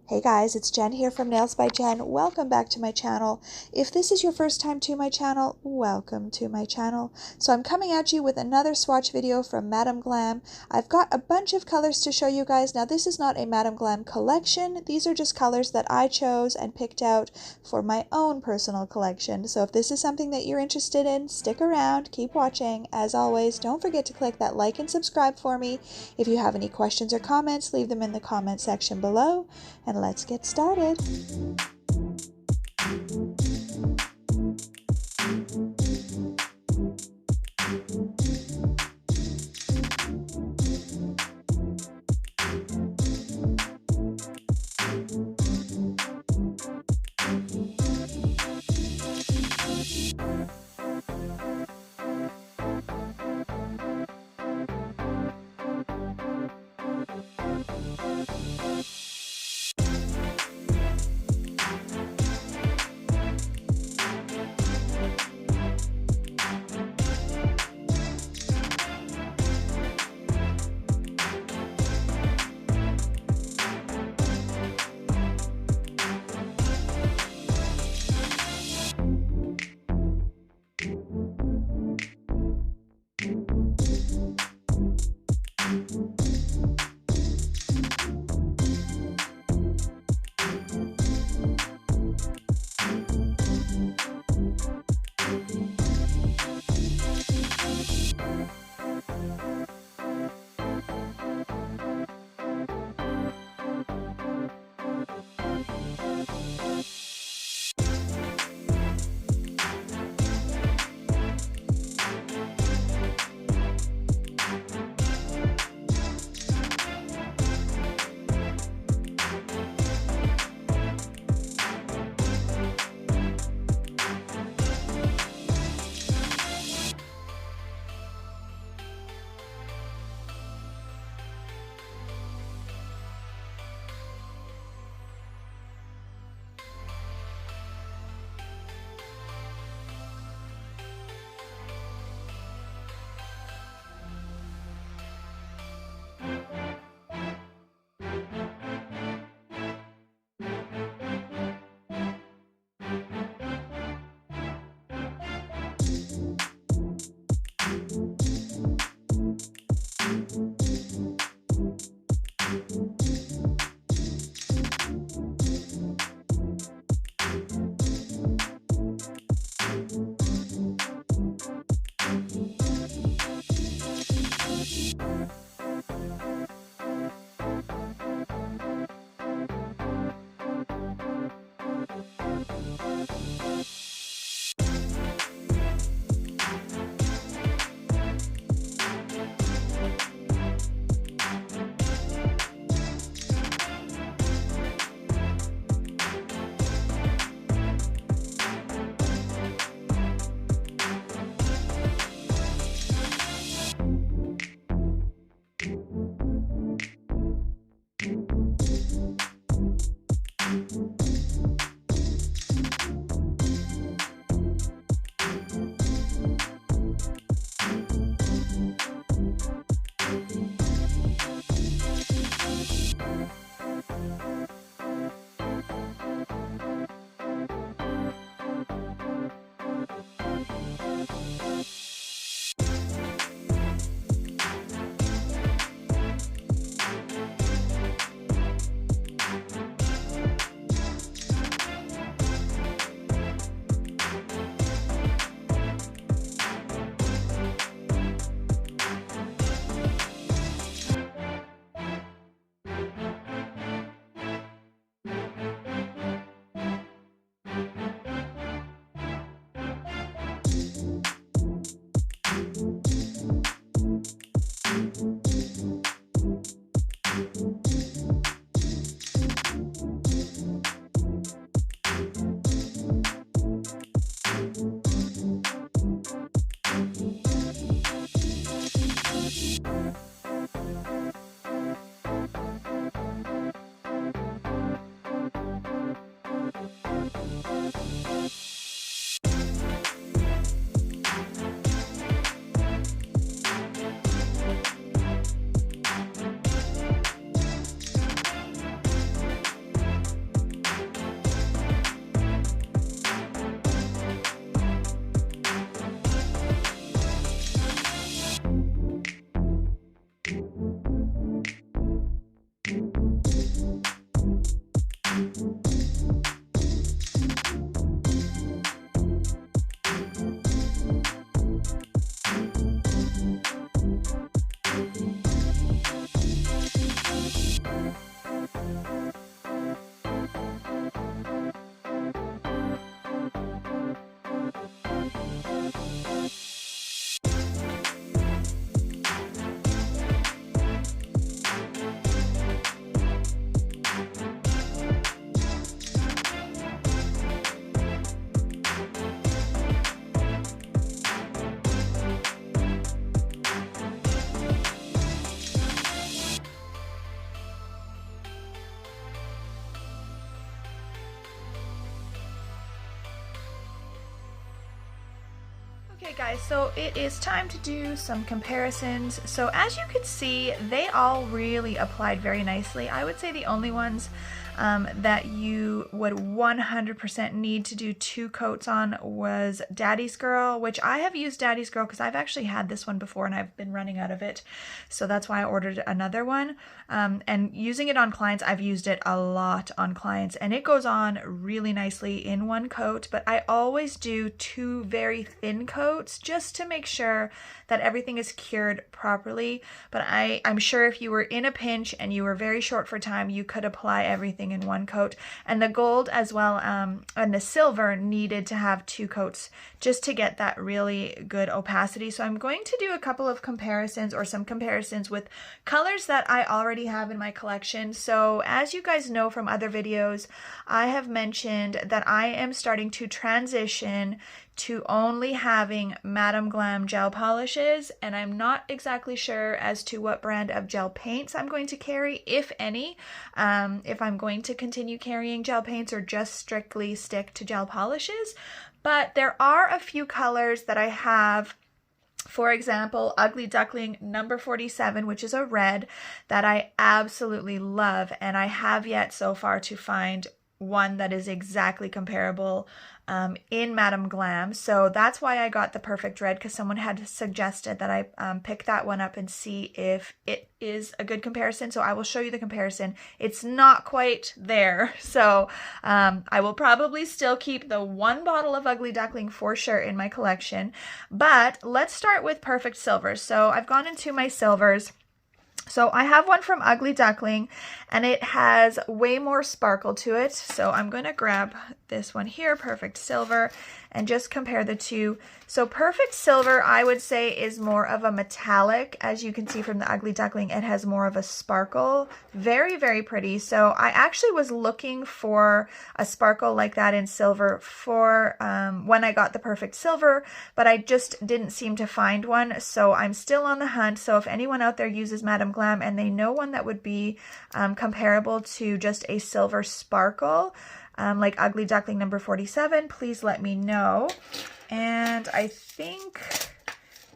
Hey guys, it's Jen here from Nails by Jen. Welcome back to my channel. If this is your first time to my channel, welcome to my channel. So I'm coming at you with another swatch video from Madam Glam. I've got a bunch of colors to show you guys. Now this is not a Madam Glam collection. These are just colors that I chose and picked out for my own personal collection. So if this is something that you're interested in, stick around, keep watching. As always, don't forget to click that like and subscribe for me. If you have any questions or comments, leave them in the comment section below. And let's get started. Okay guys, so it is time to do some comparisons. So as you can see, they all really applied very nicely. I would say the only ones that you would 100% need to do 2 coats on was Daddy's Girl, which I have used Daddy's Girl because I've actually had this one before and I've been running out of it. So that's why I ordered another one. And using it on clients, I've used it a lot on clients and it goes on really nicely in 1 coat, but I always do 2 very thin coats just to make sure that everything is cured properly. But I'm sure if you were in a pinch and you were very short for time, you could apply everything in 1 coat. And the gold as well and the silver needed to have 2 coats just to get that really good opacity. So I'm going to do a couple of comparisons or some comparisons with colors that I already have in my collection. So as you guys know from other videos, I have mentioned that I am starting to transition to only having Madam Glam gel polishes, and I'm not exactly sure as to what brand of gel paints I'm going to carry, if any, if I'm going to continue carrying gel paints or just strictly stick to gel polishes. But there are a few colors that I have. For example, Ugly Duckling number 47, which is a red that I absolutely love, and I have yet so far to find one that is exactly comparable in Madam Glam. So that's why I got the perfect red, because someone had suggested that I pick that one up and see if it is a good comparison. So I will show you the comparison. It's not quite there. So I will probably still keep the 1 bottle of Ugly Duckling for sure in my collection. But let's start with Perfect Silver. So I've gone into my silvers. So I have one from Ugly Duckling and it has way more sparkle to it. So I'm going to grab this one here, Perfect Silver, and just compare the two. So Perfect Silver, I would say, is more of a metallic. As you can see from the Ugly Duckling, it has more of a sparkle. Very, very pretty. So I actually was looking for a sparkle like that in silver for when I got the Perfect Silver, but I just didn't seem to find one. So I'm still on the hunt. So if anyone out there uses Madam Glam and they know one that would be comparable to just a silver sparkle, like Ugly Duckling number 47, please let me know. And I think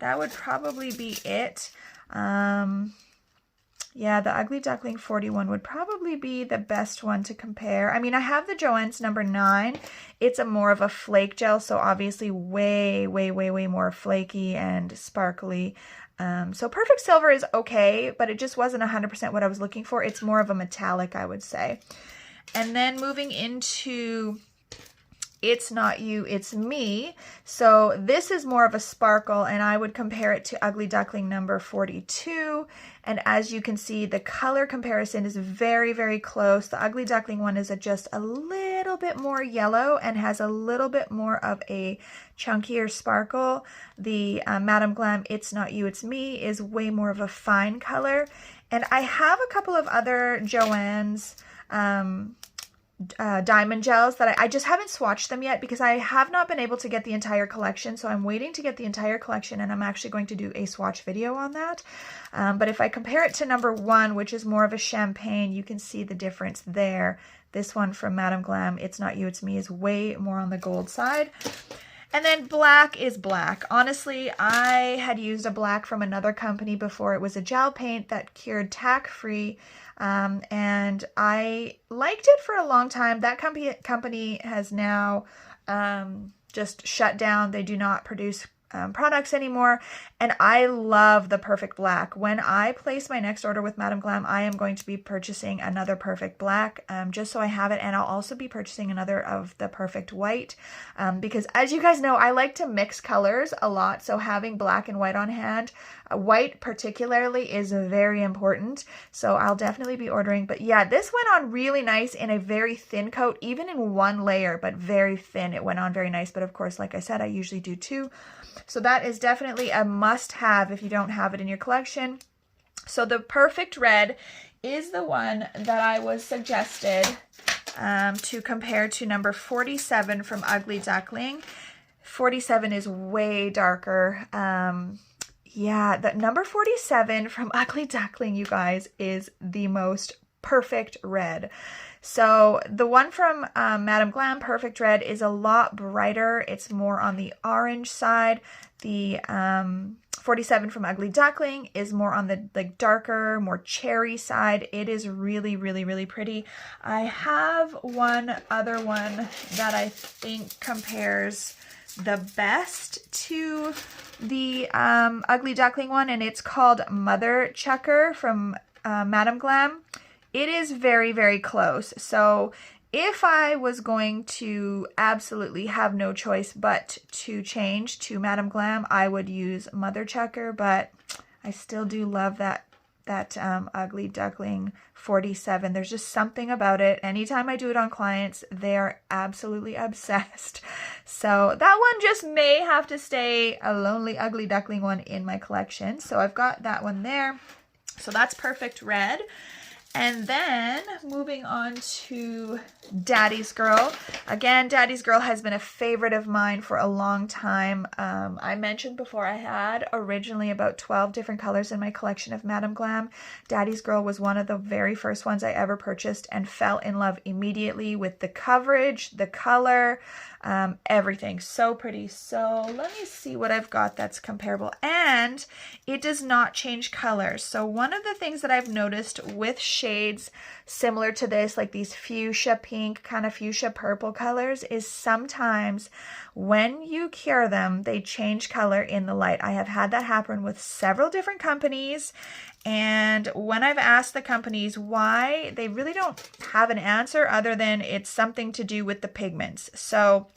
that would probably be it. Yeah, the Ugly Duckling 41 would probably be the best one to compare. I mean, I have the Joann's number 9. It's a more of a flake gel, so obviously way, way, way, way more flaky and sparkly. So Perfect Silver is okay, but it just wasn't 100% what I was looking for. It's more of a metallic, I would say. And then moving into It's Not You, It's Me. So this is more of a sparkle, and I would compare it to Ugly Duckling number 42. And as you can see, the color comparison is very, very close. The Ugly Duckling one is just a little bit more yellow and has a little bit more of a chunkier sparkle. The Madam Glam It's Not You, It's Me is way more of a fine color. And I have a couple of other Joann's diamond gels that I just haven't swatched them yet because I have not been able to get the entire collection. So I'm waiting to get the entire collection, and I'm actually going to do a swatch video on that. But if I compare it to number 1, which is more of a champagne, you can see the difference there. This one from Madam Glam, It's Not You, It's Me, is way more on the gold side. And then black is black. Honestly, I had used a black from another company before. It was a gel paint that cured tack-free, and I liked it for a long time. That company has now just shut down. They do not produce products anymore, and I love the Perfect Black. When I place my next order with Madam Glam, I am going to be purchasing another Perfect Black, just so I have it, and I'll also be purchasing another of the Perfect White, because as you guys know, I like to mix colors a lot, so having black and white on hand, white particularly, is very important, so I'll definitely be ordering. But yeah, this went on really nice in a very thin coat, even in 1 layer, but very thin. It went on very nice, but of course, like I said, I usually do 2. So that is definitely a must-have if you don't have it in your collection. So the Perfect Red is the one that I was suggested to compare to number 47 from Ugly Duckling. 47 is way darker. Yeah, the number 47 from Ugly Duckling, you guys, is the most Perfect Red. So the one from Madam Glam, Perfect Red, is a lot brighter. It's more on the orange side. The 47 from Ugly Duckling is more on the like darker, more cherry side. It is really, really, really pretty. I have one other one that I think compares the best to the Ugly Duckling one, and it's called Mother Chucker from Madam Glam. It is very, very close. So if I was going to absolutely have no choice but to change to Madam Glam, I would use Mother Chucker, but I still do love that Ugly Duckling 47. There's just something about it. Anytime I do it on clients, they are absolutely obsessed. So that one just may have to stay a lonely Ugly Duckling one in my collection. So I've got that one there. So that's Perfect Red. And then moving on to Daddy's Girl. Again, Daddy's Girl has been a favorite of mine for a long time. I mentioned before I had originally about 12 different colors in my collection of Madam Glam. Daddy's Girl was one of the very first ones I ever purchased and fell in love immediately with the coverage, the color, everything. So pretty. So let me see what I've got that's comparable. And it does not change colors. So one of the things that I've noticed with shades similar to this, like these fuchsia pink, kind of fuchsia purple colors, is sometimes when you cure them, they change color in the light. I have had that happen with several different companies. And when I've asked the companies why, they really don't have an answer other than it's something to do with the pigments. So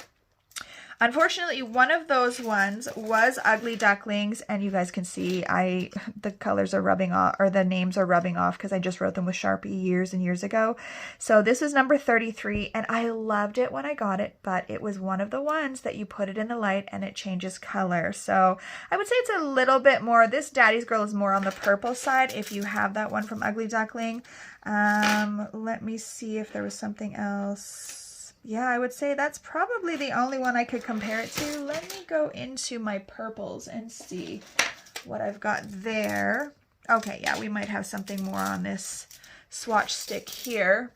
unfortunately, one of those ones was Ugly Ducklings, and you guys can see the colors are rubbing off, or the names are rubbing off, because I just wrote them with Sharpie years and years ago. So this is number 33, and I loved it when I got it, but it was one of the ones that you put it in the light and it changes color. So I would say it's a little bit more, this Daddy's Girl is more on the purple side if you have that one from Ugly Duckling. Let me see if there was something else. Yeah, I would say that's probably the only one I could compare it to. Let me go into my purples and see what I've got there. Okay, yeah, we might have something more on this swatch stick here.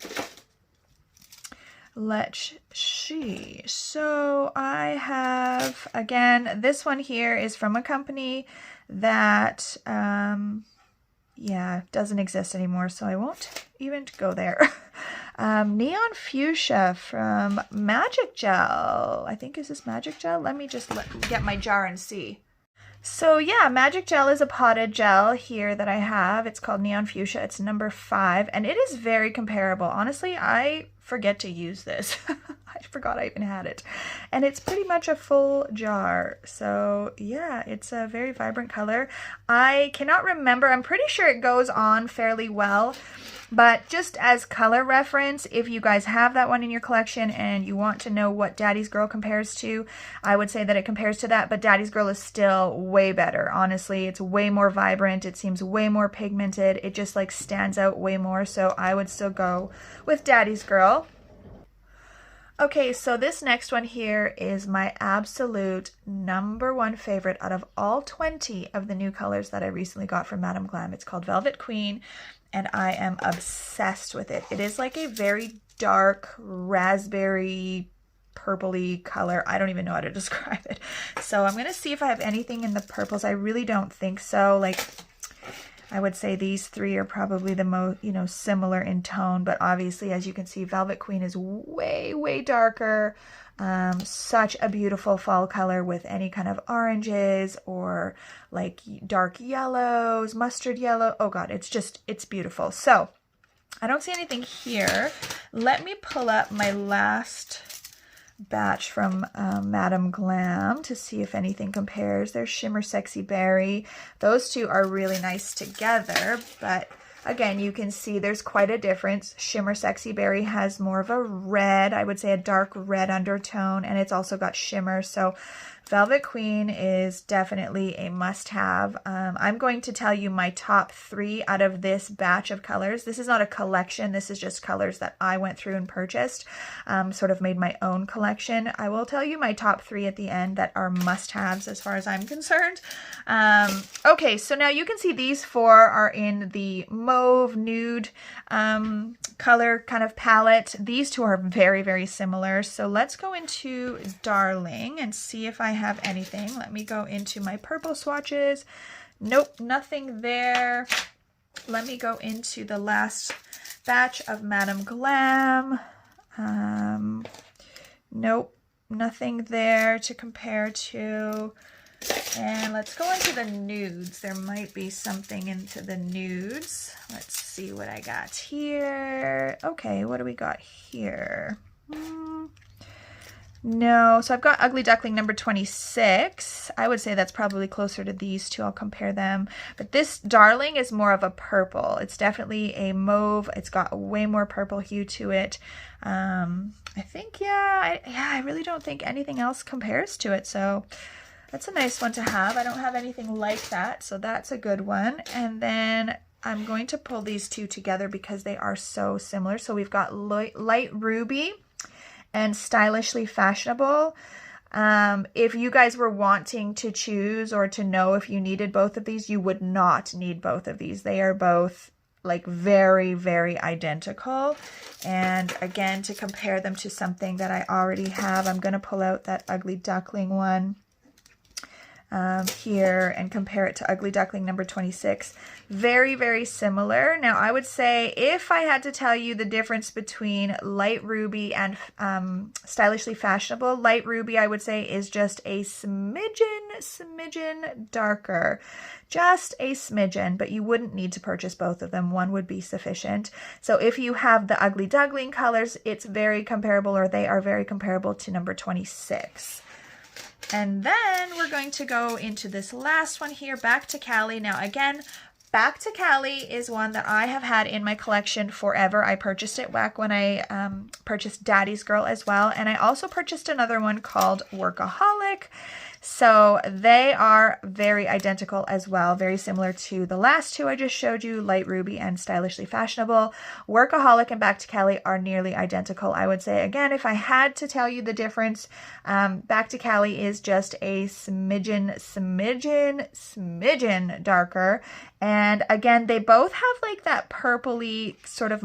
Let's see. So I have, again, this one here is from a company that, yeah, doesn't exist anymore, so I won't even go there. Neon Fuchsia from Magic Gel. I think, is this Magic Gel? Let me just get my jar and see. So yeah, Magic Gel is a potted gel here that I have. It's called Neon Fuchsia. It's number 5, and it is very comparable. Honestly, I forget to use this. I forgot I even had it. And it's pretty much a full jar. So yeah, it's a very vibrant color. I cannot remember. I'm pretty sure it goes on fairly well. But just as color reference, if you guys have that one in your collection and you want to know what Daddy's Girl compares to, I would say that it compares to that, but Daddy's Girl is still way better. Honestly, it's way more vibrant. It seems way more pigmented. It just like stands out way more. So I would still go with Daddy's Girl. Okay, so this next one here is my absolute number 1 favorite out of all 20 of the new colors that I recently got from Madam Glam. It's called Velvet Queen, and I am obsessed with it. It is like a very dark raspberry purpley color. I don't even know how to describe it. So I'm going to see if I have anything in the purples. I really don't think so. Like, I would say these 3 are probably the most, similar in tone, but obviously, as you can see, Velvet Queen is way, way darker. Such a beautiful fall color with any kind of oranges or like dark yellows, mustard yellow. Oh God, it's beautiful. So I don't see anything here. Let me pull up my last batch from Madam Glam to see if anything compares. There's Shimmer Sexy Berry. Those two are really nice together, but again, you can see there's quite a difference. Shimmer Sexy Berry has more of a red, I would say a dark red undertone, and it's also got shimmer. So Velvet Queen is definitely a must-have. I'm going to tell you my top 3 out of this batch of colors. This is not a collection. This is just colors that I went through and purchased, sort of made my own collection. I will tell you my top 3 at the end that are must-haves as far as I'm concerned. Okay, so now you can see these 4 are in the mauve nude color kind of palette. These 2 are very, very similar. So let's go into Darling and see if I have anything. Let me go into my purple swatches. Nope, nothing there. Let me go into the last batch of Madam Glam. Nope, nothing there to compare to. And let's go into the nudes. There might be something into the nudes. Let's see what I got here. Okay, what do we got here? No, so I've got Ugly Duckling number 26. I would say that's probably closer to these 2. I'll compare them. But this Darling is more of a purple. It's definitely a mauve. It's got way more purple hue to it. I think, I really don't think anything else compares to it. So that's a nice one to have. I don't have anything like that, so that's a good one. And then I'm going to pull these 2 together because they are so similar. So we've got Light Ruby and Stylishly Fashionable. If you guys were wanting to choose or to know if you needed both of these, you would not need both of these. They are both like very, very identical. And again, to compare them to something that I already have, I'm going to pull out that Ugly Duckling one here and compare it to Ugly Duckling number 26. Very, very similar. Now, I would say if I had to tell you the difference between Light Ruby and Stylishly Fashionable, Light Ruby, I would say, is just a smidgen darker. Just a smidgen, but you wouldn't need to purchase both of them. One would be sufficient. So if you have the Ugly Duckling colors, it's very comparable, or they are very comparable to number 26. And then we're going to go into this last one here, Back to Cali. Now again, Back to Cali is one that I have had in my collection forever. I purchased it back when I purchased Daddy's Girl as well. And I also purchased another one called Workaholic. So they are very identical as well, very similar to the last 2 I just showed you, Light Ruby and Stylishly Fashionable. Workaholic and Back to Cali are nearly identical. I would say, again, if I had to tell you the difference, Back to Cali is just a smidgen darker. And again, they both have like that purpley sort of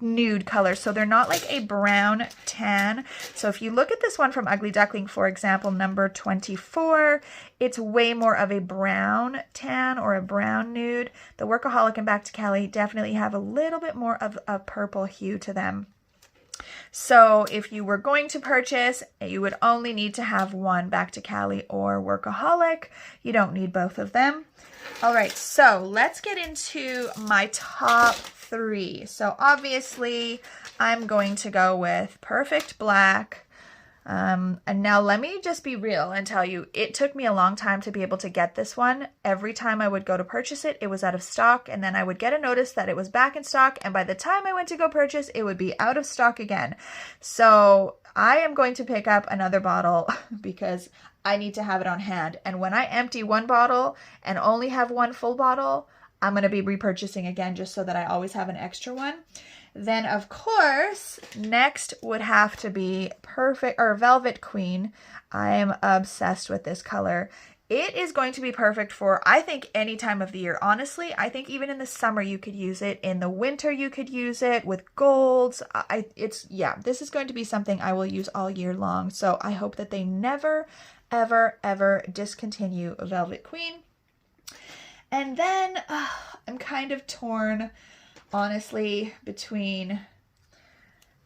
nude color, so they're not like a brown tan. So if you look at this one from Ugly Duckling, for example, number 24, it's way more of a brown tan or a brown nude. The Workaholic and Back to Cali definitely have a little bit more of a purple hue to them. So if you were going to purchase, you would only need to have one, Back to Cali or Workaholic. You don't need both of them. All right, so let's get into my top 3. So obviously I'm going to go with Perfect Black. And now let me just be real and tell you, it took me a long time to be able to get this one. Every time I would go to purchase it, it was out of stock, and then I would get a notice that it was back in stock, and by the time I went to go purchase, it would be out of stock again. So I am going to pick up another bottle because I need to have it on hand. And when I empty one bottle and only have one full bottle, I'm going to be repurchasing again just so that I always have an extra one. Then, of course, next would have to be Velvet Queen. I am obsessed with this color. It is going to be perfect for, I think, any time of the year. Honestly, I think even in the summer you could use it. In the winter you could use it with golds. This is going to be something I will use all year long. So I hope that they never, ever, ever discontinue Velvet Queen. And then I'm kind of torn, honestly, between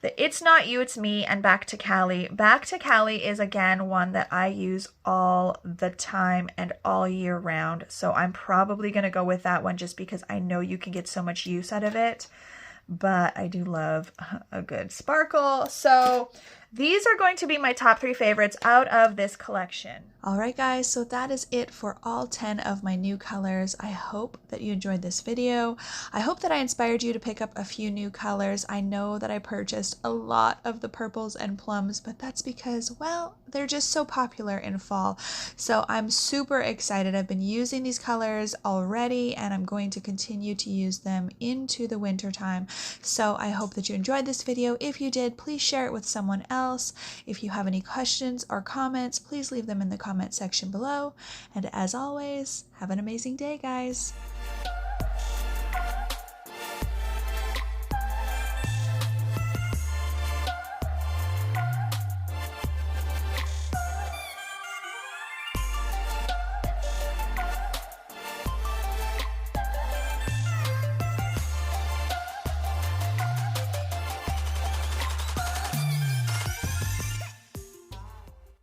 the It's Not You, It's Me and Back to Cali. Back to Cali is, again, one that I use all the time and all year round. So I'm probably going to go with that one just because I know you can get so much use out of it. But I do love a good sparkle. So these are going to be my top 3 favorites out of this collection. All right, guys, so that is it for all 10 of my new colors. I hope that you enjoyed this video. I hope that I inspired you to pick up a few new colors. I know that I purchased a lot of the purples and plums, but that's because, well, they're just so popular in fall. So I'm super excited. I've been using these colors already and I'm going to continue to use them into the winter time. So I hope that you enjoyed this video. If you did, please share it with someone else. If you have any questions or comments, please leave them in the comment section below. And as always, have an amazing day, guys.